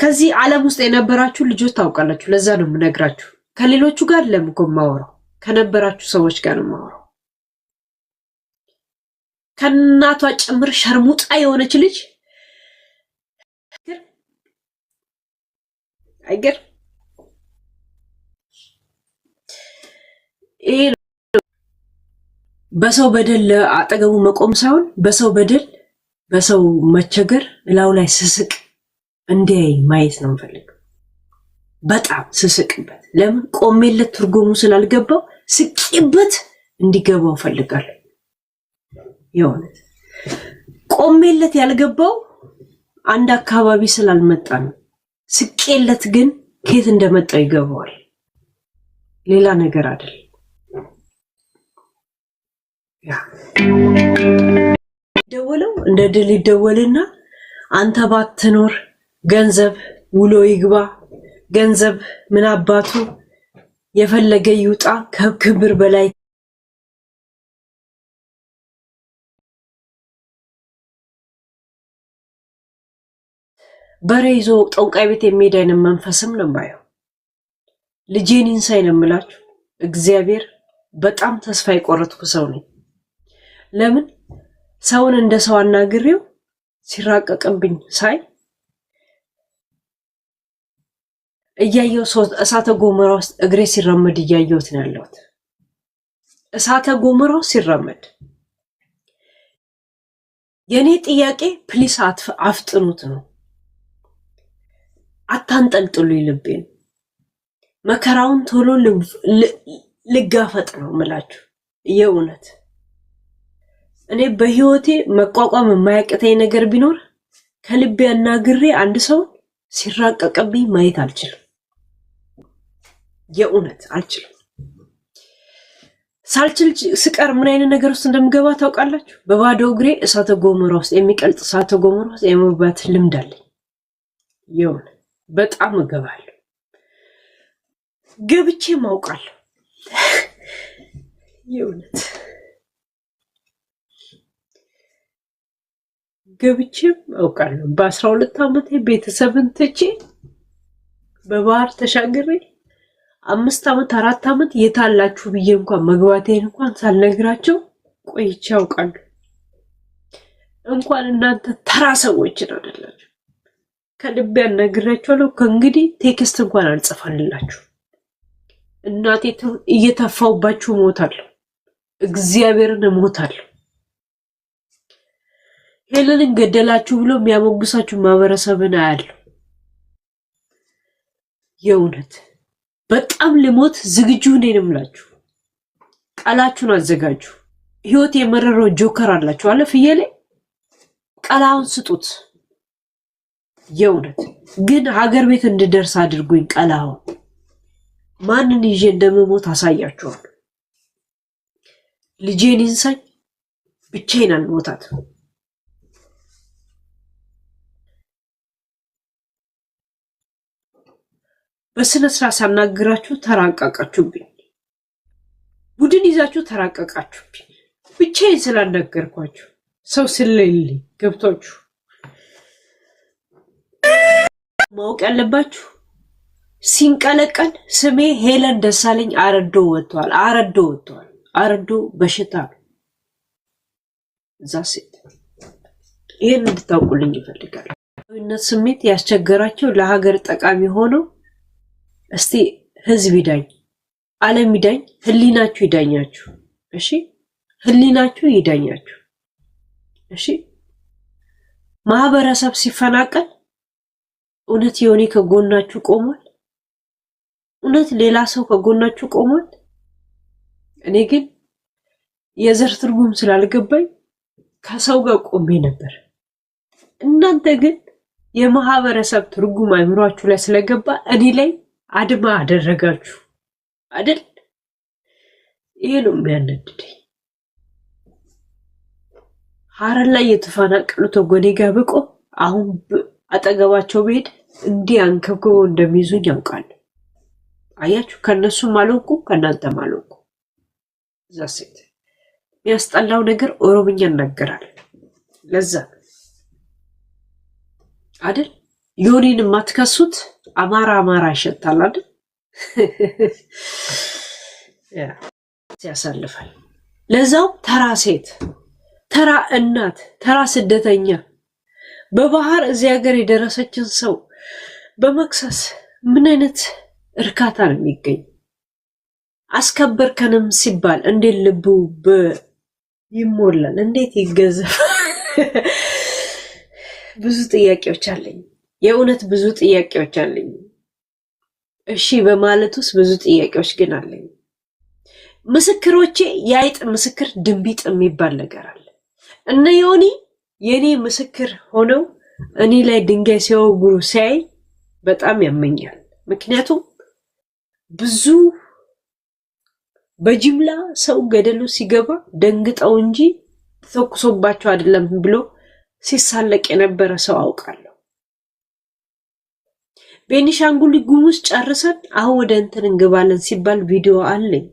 ከዚህ ዓለም ውስጥ የነበራችሁ ልጆች ታውቃላችሁ። ለዛ ነው የምነግራችሁ። ከሌሎቹ ጋር ለምኮ ማወራው ከነበራችሁ ሰዎች ጋር ነው ማወራው። ከናቷ ጭምር ሸርሙጣ የሆነች ልጅ አይገር ይሄ በሰው በደል አጠገቡ መቆም ሳይሆን በሰው በደል በሰው መቸገር እላው ላይ ስስቅ እንዲያይ ማየት ነው የምፈልገው። በጣም ስስቅበት። ለምን ቆሜለት ትርጉሙ ስላልገባው ስቂበት እንዲገባው ፈልጋለሁ። የሆነት ቆሜለት ያልገባው አንድ አካባቢ ስላልመጣ ነው። ስቄለት ግን ከየት እንደመጣው ይገባዋል። ሌላ ነገር አይደል። ደወለው እንደ ድል ይደወልና አንተ ባትኖር ገንዘብ ውሎ ይግባ፣ ገንዘብ ምን አባቱ የፈለገ ይውጣ፣ ከክብር በላይ በሬ ይዞ ጠንቋይ ቤት የሚሄድ አይነት መንፈስም ነው የማየው። ልጄን ኢንሳይ ነው የምላችሁ። እግዚአብሔር በጣም ተስፋ የቆረጥኩ ሰው ነኝ። ለምን ሰውን እንደ ሰው አናግሬው ሲራቀቅብኝ ሳይ እያየው እሳተ ጎመራ ውስጥ እግሬ ሲራመድ እያየሁት ነው ያለሁት። እሳተ ጎመራው ሲራመድ የኔ ጥያቄ ፕሊስ አፍጥኑት ነው። አታንጠልጥሉ ልቤን። መከራውን ቶሎ ልጋፈጥ ነው የምላችሁ የእውነት። እኔ በህይወቴ መቋቋም የማያቅተኝ ነገር ቢኖር ከልቤ አናግሬ አንድ ሰው ሲራቀቅብኝ ማየት አልችልም። የእውነት አልችልም። ሳልችል ስቀር ምን አይነት ነገር ውስጥ እንደምገባ ታውቃላችሁ? በባዶ እግሬ እሳተ ገሞራ ውስጥ የሚቀልጥ እሳተ ገሞራ ውስጥ የመግባት ልምድ አለኝ። የእውነት በጣም እገባለሁ። ገብቼም አውቃለሁ። የእውነት ገብቼም አውቃለሁ። በ12 ዓመቴ ቤተሰብን ትቼ በባህር ተሻግሬ 5 ዓመት 4 ዓመት የታላችሁ ብዬ እንኳን መግባቴን እንኳን ሳልነግራቸው ቆይቼ አውቃለሁ። እንኳን እናንተ ተራ ሰዎች አይደላችሁ። ከልቤ አናግራችኋለሁ። ከእንግዲህ ቴክስት እንኳን አልጽፋልላችሁ። እናቴ እየተፋውባችሁ ሞታለሁ። እግዚአብሔርን ሞታለሁ። ሄለንን ገደላችሁ ብሎ የሚያሞግሳችሁ ማህበረሰብን አያለሁ። የእውነት በጣም ልሞት ዝግጁ ነኝ እምላችሁ። ቃላችሁን አዘጋጁ። ህይወት የመረረው ጆከር አላችሁ አለ ፍየሌ፣ ቃላውን ስጡት። የእውነት ግን ሀገር ቤት እንድደርስ አድርጉኝ። ቃላውን ማንን ይዤ እንደምሞት አሳያችኋለሁ። ልጄን ይንሳኝ፣ ብቻዬን አልሞታትም። በስነ ስርዓት ሳናግራችሁ ተራቀቃችሁብኝ። ቡድን ይዛችሁ ተራቀቃችሁብኝ። ብቻዬን ስላናገርኳችሁ ሰው ስለሌለኝ ገብቷችሁ ማወቅ ያለባችሁ ሲንቀለቀል ስሜ ሄለን ደሳለኝ አረዶ ወጥቷል። አረዶ በሽታ ነው። እዛ ሴት ይሄን እንድታውቁልኝ ይፈልጋል። ነት ስሜት ያስቸገራቸው ለሀገር ጠቃሚ ሆነው እስቲ ህዝብ ይዳኝ፣ ዓለም ይዳኝ፣ ህሊናችሁ ይዳኛችሁ። እሺ ህሊናችሁ ይዳኛችሁ። እሺ ማህበረሰብ ሲፈናቀል እውነት የሆነ ከጎናችሁ ቆሟል? እውነት ሌላ ሰው ከጎናችሁ ቆሟል? እኔ ግን የዘር ትርጉም ስላልገባኝ ከሰው ጋር ቆሜ ነበር። እናንተ ግን የማህበረሰብ ትርጉም አይምሯችሁ ላይ ስለገባ እኔ ላይ አድማ አደረጋችሁ አይደል? ይሄ ነው የሚያነድደኝ። ሀረር ላይ የተፈናቀሉት ወገኔ ጋር ብቆም አሁን አጠገባቸው ብሄድ እንዲህ አንከብክበው እንደሚይዙኝ ያውቃል። አያችሁ፣ ከነሱም አልወቁ ከእናንተም አልወቁ። እዛ ሴት የሚያስጠላው ነገር ኦሮምኛ እናገራል። ለዛ አይደል ዮኒን የማትከሱት? አማራ ይሸታል አይደል? ያሳልፋል። ለዛው ተራ ሴት፣ ተራ እናት፣ ተራ ስደተኛ በባህር እዚህ ሀገር የደረሰችን ሰው በመክሰስ ምን አይነት እርካታ ነው የሚገኝ? አስከበርከንም ሲባል እንዴት ልቡ ይሞላል? እንዴት ይገዘፋል? ብዙ ጥያቄዎች አለኝ። የእውነት ብዙ ጥያቄዎች አለኝ። እሺ በማለት ውስጥ ብዙ ጥያቄዎች ግን አለኝ። ምስክሮቼ የአይጥ ምስክር ድንቢጥ የሚባል ነገር አለ። እነ ዮኒ የኔ ምስክር ሆነው እኔ ላይ ድንጋይ ሲወግሩ ሲያይ በጣም ያመኛል። ምክንያቱም ብዙ በጅምላ ሰው ገደሉ ሲገባ ደንግጠው እንጂ ተተኩሶባቸው አይደለም ብሎ ሲሳለቅ የነበረ ሰው አውቃለሁ። ቤኒሻንጉል ጉሙዝ ጨርሰን አሁን ወደ እንትን እንገባለን ሲባል ቪዲዮ አለኝ።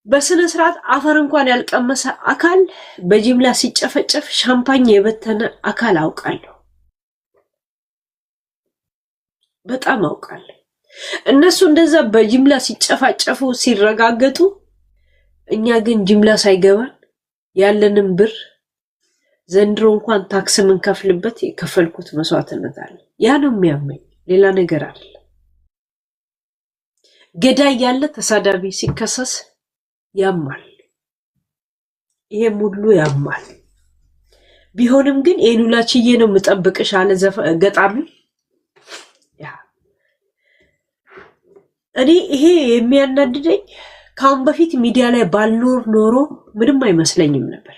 በስነ ስርዓት አፈር እንኳን ያልቀመሰ አካል በጅምላ ሲጨፈጨፍ ሻምፓኝ የበተነ አካል አውቃለሁ። በጣም አውቃለሁ። እነሱ እንደዛ በጅምላ ሲጨፋጨፉ ሲረጋገጡ፣ እኛ ግን ጅምላ ሳይገባን ያለንን ብር ዘንድሮ እንኳን ታክስ የምንከፍልበት የከፈልኩት መስዋዕትነት አለ። ያ ነው የሚያመኝ፣ ሌላ ነገር አለ። ገዳይ ያለ ተሳዳቢ ሲከሰስ ያማል። ይሄም ሁሉ ያማል። ቢሆንም ግን የሉላችዬ ነው የምጠብቅሽ አለ ገጣሚ። ያ እኔ ይሄ የሚያናድደኝ ካሁን በፊት ሚዲያ ላይ ባልኖር ኖሮ ምንም አይመስለኝም ነበር።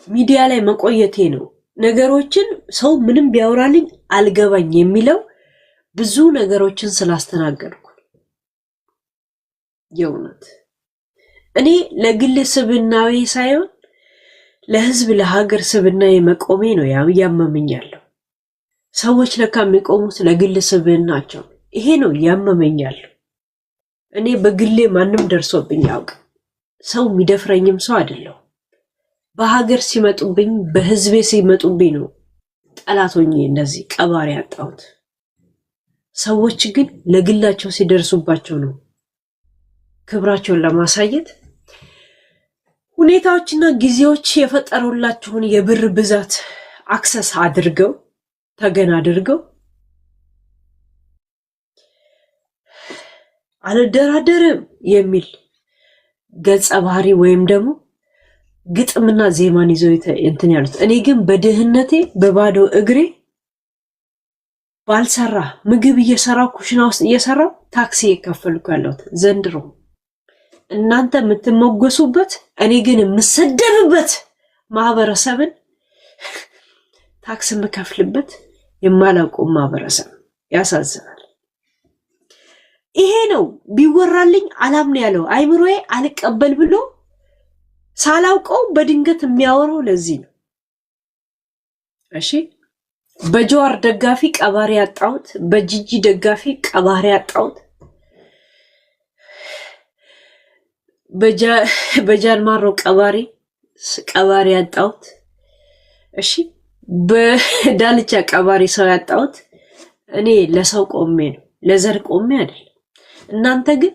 ሚዲያ ላይ መቆየቴ ነው ነገሮችን ሰው ምንም ቢያወራልኝ አልገባኝ የሚለው ብዙ ነገሮችን ስላስተናገድኩ የእውነት እኔ ለግል ስብናዊ ሳይሆን ለህዝብ ለሀገር ስብናዊ መቆሜ ነው ያመመኛለሁ። ሰዎች ለካ የሚቆሙት ለግል ስብናቸው ይሄ ነው ያመመኛለሁ። እኔ በግሌ ማንም ደርሶብኝ ያውቅ ሰው የሚደፍረኝም ሰው አይደለም። በሀገር ሲመጡብኝ በህዝቤ ሲመጡብኝ ነው ጠላቶኝ እንደዚህ ቀባሪ ያጣሁት። ሰዎች ግን ለግላቸው ሲደርሱባቸው ነው ክብራቸውን ለማሳየት ሁኔታዎችና ጊዜዎች የፈጠሩላቸውን የብር ብዛት አክሰስ አድርገው ተገን አድርገው አልደራደርም የሚል ገጸ ባህሪ ወይም ደግሞ ግጥምና ዜማን ይዘው እንትን ያሉት። እኔ ግን በድህነቴ በባዶ እግሬ ባልሰራ ምግብ እየሰራው ኩሽና ውስጥ እየሰራው ታክሲ እየከፈልኩ ያለሁት ዘንድሮ እናንተ የምትሞገሱበት እኔ ግን የምሰደብበት ማህበረሰብን ታክስ የምከፍልበት የማላውቀው ማህበረሰብ ያሳዝናል። ይሄ ነው ቢወራልኝ አላምን ያለው አይምሮዬ አልቀበል ብሎ ሳላውቀው በድንገት የሚያወራው ለዚህ ነው። እሺ በጀዋር ደጋፊ ቀባሪ ያጣሁት፣ በጂጂ ደጋፊ ቀባሪ ያጣሁት፣ በጃልማሮ ቀባሪ ያጣሁት፣ እሺ በዳልቻ ቀባሪ ሰው ያጣሁት እኔ ለሰው ቆሜ ነው ለዘር ቆሜ አይደል። እናንተ ግን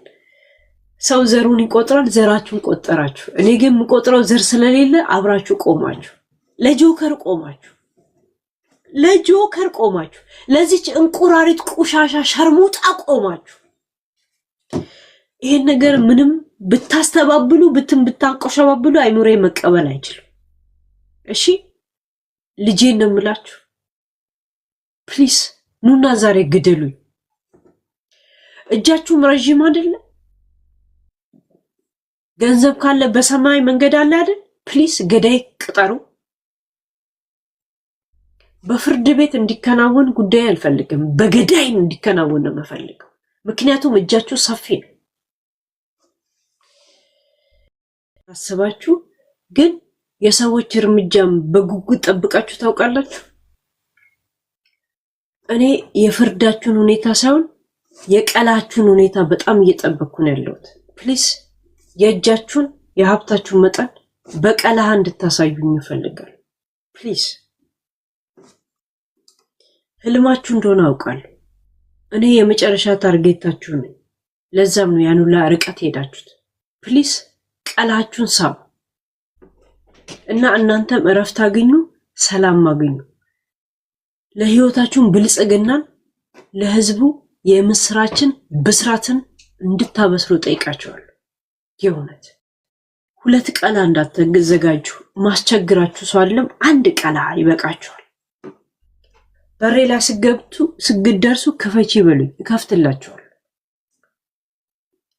ሰው ዘሩን ይቆጥራል፣ ዘራችሁን ቆጠራችሁ። እኔ ግን የምቆጥረው ዘር ስለሌለ አብራችሁ ቆማችሁ ለጆከር ቆማችሁ ለዚች እንቁራሪት ቁሻሻ ሸርሙጣ ቆማችሁ። ይሄን ነገር ምንም ብታስተባብሉ ብታንቆሻባብሉ አይምሮዬ መቀበል አይችልም። እሺ ልጄን ነው የምላችሁ። ፕሊስ ኑና ዛሬ ግደሉኝ። እጃችሁም ረጅም አይደለ? ገንዘብ ካለ በሰማይ መንገድ አለ አይደል? ፕሊስ ገዳይ ቅጠሩ። በፍርድ ቤት እንዲከናወን ጉዳይ አልፈልግም፣ በገዳይ እንዲከናወን ነው የምፈልገው። ምክንያቱም እጃችሁ ሰፊ ነው። አስባችሁ ግን የሰዎች እርምጃም በጉጉት ጠብቃችሁ ታውቃላችሁ? እኔ የፍርዳችሁን ሁኔታ ሳይሆን የቀላችሁን ሁኔታ በጣም እየጠበቅኩ ነው ያለሁት። ፕሊስ የእጃችሁን የሀብታችሁን መጠን በቀላህ እንድታሳዩኝ ይፈልጋል። ፕሊስ ህልማችሁ እንደሆነ አውቃለሁ። እኔ የመጨረሻ ታርጌታችሁ ነኝ። ለዛም ነው ያኑላ ርቀት ሄዳችሁት። ፕሊስ ቀላችሁን ሳቡ እና እናንተም እረፍት አግኙ፣ ሰላም አግኙ። ለህይወታችሁን ብልጽግናን ለህዝቡ የምስራችን ብስራትን እንድታበስሩ ጠይቃችኋለሁ። የእውነት ሁለት ቀላ እንዳትዘጋጁ። ማስቸግራችሁ ሰው አይደለም፣ አንድ ቀላ ይበቃችኋል። በሬ ላይ ስግደርሱ ክፈቺ በሉኝ፣ እከፍትላችኋለሁ።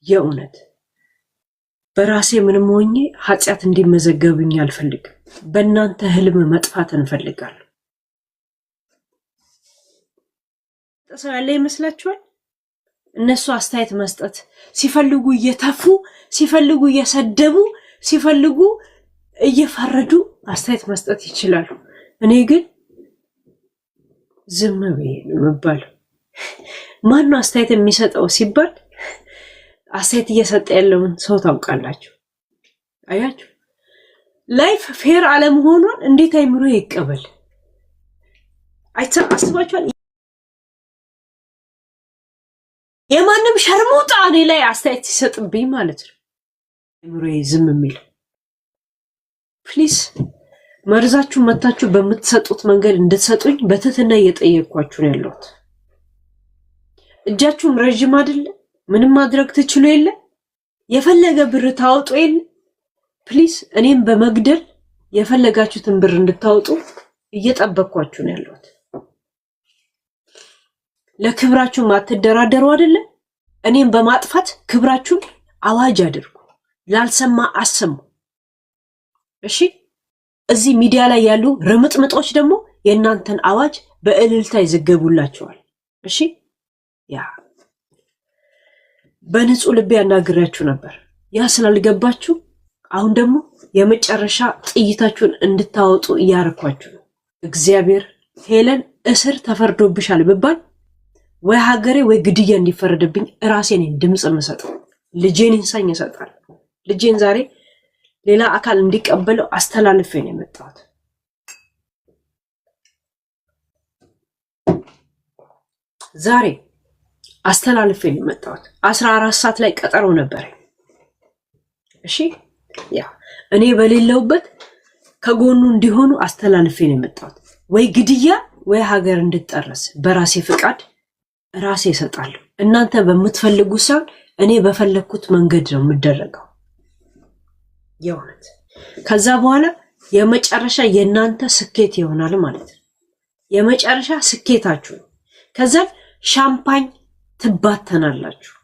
የእውነት በራሴ ምንም ሆኜ ኃጢአት እንዲመዘገብኝ አልፈልግም። በእናንተ ህልም መጥፋት እንፈልጋለሁ። ሰው ያለ ይመስላችኋል? እነሱ አስተያየት መስጠት ሲፈልጉ እየተፉ ሲፈልጉ እየሰደቡ ሲፈልጉ እየፈረዱ አስተያየት መስጠት ይችላሉ። እኔ ግን ዝም ብዬ ነው የምባለው። ማነው አስተያየት የሚሰጠው ሲባል አስተያየት እየሰጠ ያለውን ሰው ታውቃላችሁ። አያችሁ ላይፍ ፌር አለመሆኗን እንዴት አይምሮ ይቀበል? አስባችኋል? የማንም ሸርሙጣ እኔ ላይ አስተያየት ሲሰጥብኝ ማለት ነው አይምሮ ዝም የሚል። ፕሊስ መርዛችሁን መታችሁ በምትሰጡት መንገድ እንድትሰጡኝ በትህትና እየጠየቅኳችሁ ነው ያለሁት። እጃችሁም ረጅም አይደለ? ምንም ማድረግ ትችሉ የለ? የፈለገ ብር ታወጡ የለ? ፕሊስ እኔም በመግደል የፈለጋችሁትን ብር እንድታወጡ እየጠበቅኳችሁ ነው ያለሁት። ለክብራችሁ ማትደራደሩ አይደለ? እኔም በማጥፋት ክብራችሁን አዋጅ አድርጉ። ላልሰማ አሰሙ። እሺ እዚህ ሚዲያ ላይ ያሉ ርምጥምጦች ደግሞ የእናንተን አዋጅ በእልልታ ይዘገቡላችኋል። እሺ ያ በንጹህ ልቤ ያናግራችሁ ነበር። ያ ስላልገባችሁ አሁን ደግሞ የመጨረሻ ጥይታችሁን እንድታወጡ እያረኳችሁ ነው። እግዚአብሔር ሄለን እስር ተፈርዶብሻል ብባል ወይ ሀገሬ ወይ ግድያ እንዲፈረድብኝ ራሴን ድምጽ የምሰጠው ልጄን ይንሳኝ ይሰጣል። ልጄን ዛሬ ሌላ አካል እንዲቀበለው አስተላልፌ ነው የመጣሁት። ዛሬ አስተላልፌ ነው የመጣሁት። 14 ሰዓት ላይ ቀጠሮ ነበር። እሺ ያ እኔ በሌለውበት ከጎኑ እንዲሆኑ አስተላልፌ ነው የመጣሁት። ወይ ግድያ ወይ ሀገር እንድትጠረስ በራሴ ፍቃድ ራሴ እሰጣለሁ። እናንተ በምትፈልጉት ሳይሆን እኔ በፈለኩት መንገድ ነው የምደረገው። የእውነት ከዛ በኋላ የመጨረሻ የእናንተ ስኬት ይሆናል ማለት ነው። የመጨረሻ ስኬታችሁ ነው። ከዛ ሻምፓኝ ትባተናላችሁ።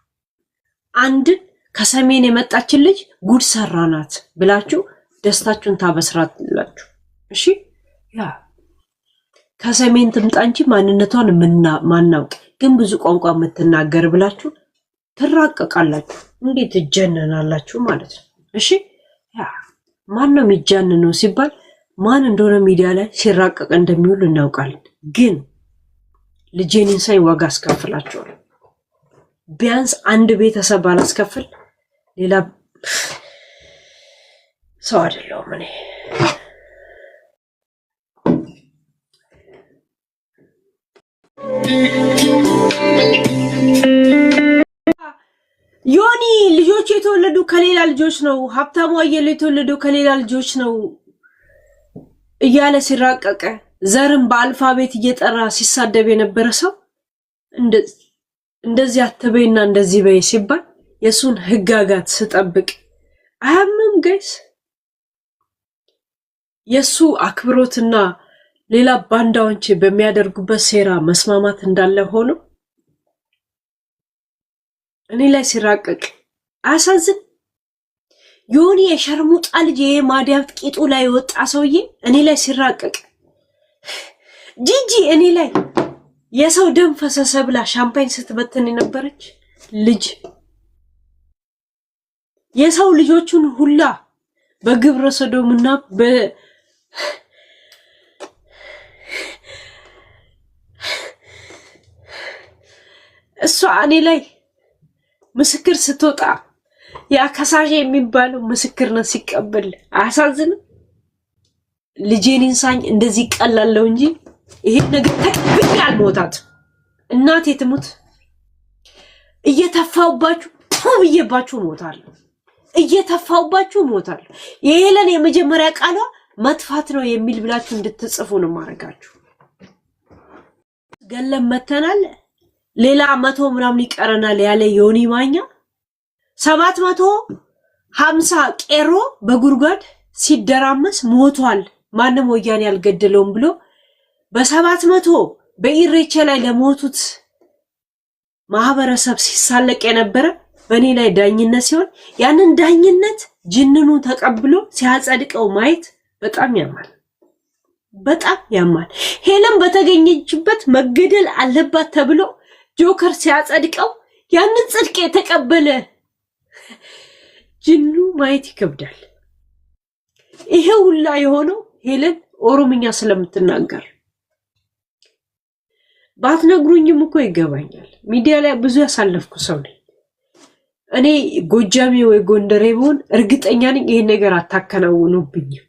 አንድን ከሰሜን የመጣችን ልጅ ጉድ ሰራናት ብላችሁ ደስታችሁን ታበስራላችሁ። እሺ ያ ከሰሜን ትምጣ እንጂ ማንነቷን ማናውቅ ግን ብዙ ቋንቋ የምትናገር ብላችሁ ትራቀቃላችሁ። እንዴት ትጀነናላችሁ ማለት ነው። እሺ ያ ማን ነው የሚጃነነው ሲባል ማን እንደሆነ ሚዲያ ላይ ሲራቀቅ እንደሚውል እናውቃለን። ግን ልጄን ኢንሳይ ዋጋ አስከፍላችኋል። ቢያንስ አንድ ቤተሰብ ባላስከፍል ሌላ ሰው አይደለሁም እኔ። ዮኒ ልጆቹ የተወለዱ ከሌላ ልጆች ነው፣ ሀብታሙ አየለ የተወለዱ ከሌላ ልጆች ነው እያለ ሲራቀቀ ዘርም በአልፋቤት እየጠራ ሲሳደብ የነበረ ሰው እንደዚህ አትበይና እንደዚህ በይ ሲባል የሱን ህጋጋት ስጠብቅ አያምም ጋይስ። የሱ አክብሮትና ሌላ ባንዳዎች በሚያደርጉበት ሴራ መስማማት እንዳለ ሆኖ እኔ ላይ ሲራቀቅ አያሳዝን? ዮኒ የሸርሙጣ ልጅ የማዲያት ቂጡ ላይ ወጣ ሰውዬ እኔ ላይ ሲራቀቅ፣ ጂጂ እኔ ላይ የሰው ደም ፈሰሰ ብላ ሻምፓኝ ስትበትን የነበረች ልጅ የሰው ልጆቹን ሁላ በግብረ ሰዶምና እሷ እኔ ላይ ምስክር ስትወጣ ያ ከሳሽ የሚባለው ምስክርነት ሲቀበል አያሳዝንም? ልጄን ኢንሳኝ እንደዚህ ቀላለው እንጂ ይሄ ነገር ተቀብዬ አልሞታትም። እናቴ ትሙት እየተፋውባችሁ ብዬባችሁ ሞታለሁ። እየተፋውባችሁ ሞታለሁ። የሄለን የመጀመሪያ ቃሏ መጥፋት ነው የሚል ብላችሁ እንድትጽፉ ነው ማረጋችሁ። ገለም መተናል ሌላ 100 ምናምን ይቀረናል ያለ ዮኒ ማኛ 750 ቄሮ በጉርጓድ ሲደራመስ ሞቷል፣ ማንም ወያኔ ያልገደለውም ብሎ በ700 በኢሬቻ ላይ ለሞቱት ማህበረሰብ ሲሳለቅ የነበረ በእኔ ላይ ዳኝነት ሲሆን ያንን ዳኝነት ጅንኑ ተቀብሎ ሲያጸድቀው ማየት በጣም ያማል፣ በጣም ያማል። ሄለን በተገኘችበት መገደል አለባት ተብሎ ጆከር ሲያጸድቀው ያንን ጽድቅ የተቀበለ ጅኑ ማየት ይከብዳል። ይሄ ሁላ የሆነው ሄለን ኦሮምኛ ስለምትናገር። ባትነግሩኝም እኮ ይገባኛል። ሚዲያ ላይ ብዙ ያሳለፍኩ ሰው ነኝ እኔ። ጎጃሜ ወይ ጎንደሬ ብሆን እርግጠኛ ነኝ ይሄን ነገር አታከናውኑብኝም።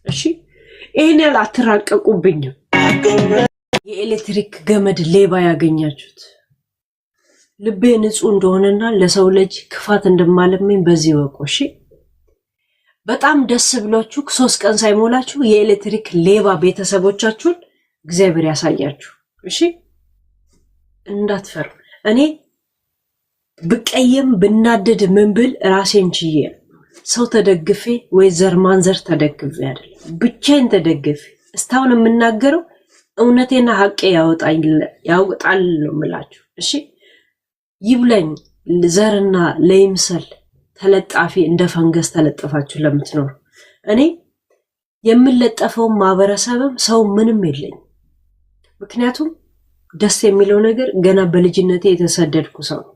እሺ ይሄን ያህል አትራቀቁብኝም። የኤሌክትሪክ ገመድ ሌባ ያገኛችሁት ልቤ ንጹህ እንደሆነና ለሰው ልጅ ክፋት እንደማለመኝ በዚህ ወቁ። እሺ በጣም ደስ ብሏችሁ 3 ቀን ሳይሞላችሁ የኤሌክትሪክ ሌባ ቤተሰቦቻችሁን እግዚአብሔር ያሳያችሁ። እሺ እንዳትፈሩ። እኔ ብቀየም ብናደድ ምን ብል ራሴን ችዬ ሰው ተደግፌ ወይ ዘር ማንዘር ተደግፌ አይደለም፣ ብቻዬን ተደግፌ እስካሁን የምናገረው እውነቴና ሐቄ ያወጣል ነው የምላችሁ። እሺ ይብለኝ ዘርና ለይምሰል ተለጣፊ እንደ ፈንገስ ተለጥፋችሁ ለምትኖር እኔ የምለጠፈው ማህበረሰብም ሰው ምንም የለኝ። ምክንያቱም ደስ የሚለው ነገር ገና በልጅነቴ የተሰደድኩ ሰው ነው።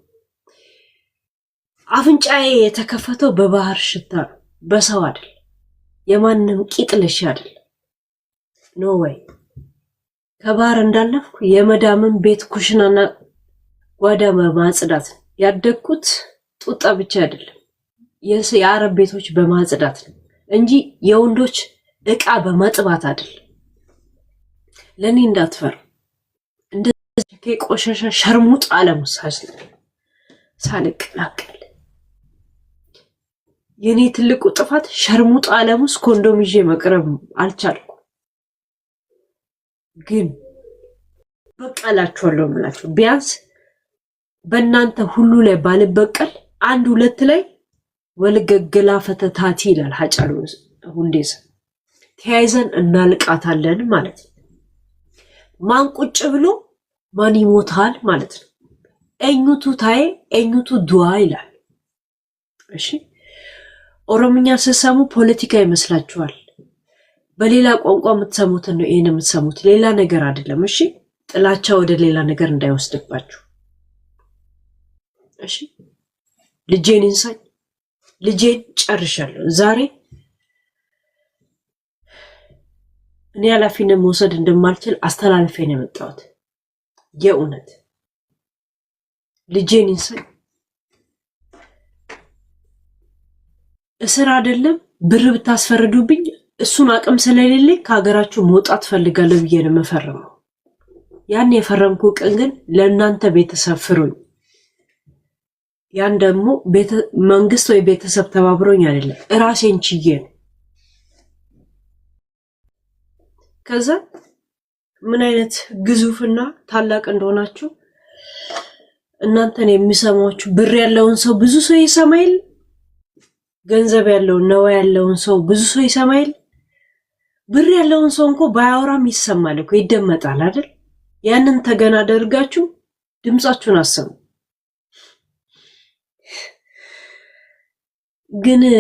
አፍንጫዬ የተከፈተው በባህር ሽታ ነው፣ በሰው አይደል። የማንም ቂጥ ልሽ አይደል። ኖ ወይ ከባህር እንዳለፍኩ የመዳምን ቤት ኩሽናና ጓዳ በማጽዳት ያደግኩት። ጡጣ ብቻ አይደለም የአረብ ቤቶች በማጽዳት ነው እንጂ የወንዶች እቃ በማጥባት አይደለም። ለኔ እንዳትፈር እንደዚህ ቆሻሻ ሸርሙጥ አለሙሳስ ሳልቀላቀል የኔ ትልቁ ጥፋት ሸርሙጥ አለሙስ ኮንዶም ይዤ መቅረብ አልቻልኩም። ግን በቃላችኋለሁ የምላችሁ ቢያንስ በእናንተ ሁሉ ላይ ባልበቀል አንድ ሁለት ላይ ወልገግላ ፈተታቲ ይላል ሃጫሉ ሁንዴሳ። ተያይዘን እናልቃታለን ማለት ነው። ማን ቁጭ ብሎ ማን ይሞታል ማለት ነው። እኙቱ ታዬ እኙቱ ዱዋ ይላል። እሺ ኦሮምኛ ስትሰሙ ፖለቲካ ይመስላችኋል። በሌላ ቋንቋ የምትሰሙትን ነው ይሄን የምትሰሙት፣ ሌላ ነገር አይደለም። እሺ ጥላቻ ወደ ሌላ ነገር እንዳይወስድባችሁ። እሺ ልጄን እንሳኝ፣ ልጄን ጨርሻለሁ። ዛሬ እኔ ኃላፊነት መውሰድ እንደማልችል አስተላልፌ ነው የመጣሁት። የእውነት ልጄን እንሳኝ። እስር አይደለም ብር ብታስፈርዱብኝ እሱን አቅም ስለሌለኝ ከሀገራችሁ መውጣት ፈልጋለሁ ብዬ ነው የምፈርመው። ያን የፈረምኩ ቀን ግን ለእናንተ ቤተሰብ ፍሩኝ። ያን ደግሞ መንግስት ወይ ቤተሰብ ተባብሮኝ አይደለም እራሴን ችዬ ነው። ከዛ ምን አይነት ግዙፍና ታላቅ እንደሆናችሁ እናንተን የሚሰማችሁ ብር ያለውን ሰው ብዙ ሰው ይሰማይል፣ ገንዘብ ያለውን ነው ያለውን ሰው ብዙ ሰው ይሰማይል። ብር ያለውን ሰው እንኳን ባያወራም ይሰማል እኮ ይደመጣል አይደል? ያንን ተገና አደርጋችሁ ድምጻችሁን አሰሙ። ግን